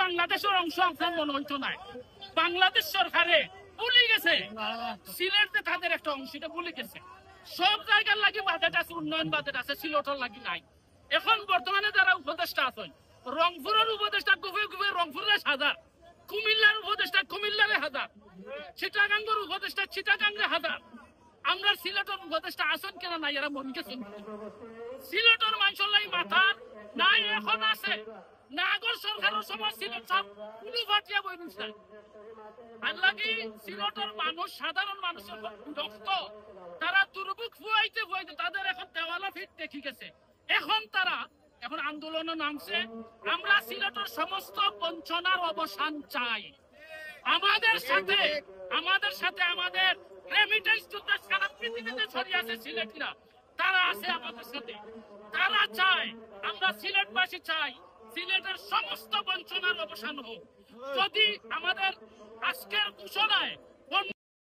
বাংলাদেশের অংশ আপনার মনে হইতো না। বাংলাদেশ সরকারে ভুলে গেছে সিলেট যে তাদের একটা অংশ, এটা ভুলে গেছে। সব জায়গার লাগি বাজেট আছে, উন্নয়ন বাজেট আছে, সিলেটের লাগি নাই। এখন বর্তমানে যারা উপদেষ্টা আছেন, রংপুরের উপদেষ্টা গুফে গুফে রংপুরের 1000, কুমিল্লার উপদেষ্টা কুমিল্লার 1000, চিটাগাঙ্গের উপদেষ্টা চিটাগাঙ্গে 1000। আমরা সিলেটের উপদেষ্টা আছেন কেনা নাই, এরা মন গেছেন। সিলেটের মানুষের লাগি মাথা নাই, এখন আছে না। আগর সরকারের সময় সিলেট সব পুরো ফাটিয়া বই দিচ্ছে। আল্লাহি সিলেটের মানুষ, সাধারণ মানুষের রক্ত, তারা দুর্ভোগ ফুয়াইতে ফুয়াইতে তাদের এখন দেওয়ালা ফিট দেখি গেছে। এখন তারা আন্দোলনে নামছে। আমরা সিলেটের সমস্ত বঞ্চনার অবসান চাই। আমাদের সাথে আমাদের রেমিটেন্স যোদ্ধা সারা পৃথিবীতে ছড়িয়ে আছে সিলেটিরা, তারা আছে আমাদের সাথে। তারা চায়, আমরা সিলেটবাসী চাই সিলেটের সমস্ত বঞ্চনার অবসান হোক। যদি আমাদের আজকের ঘোষণায়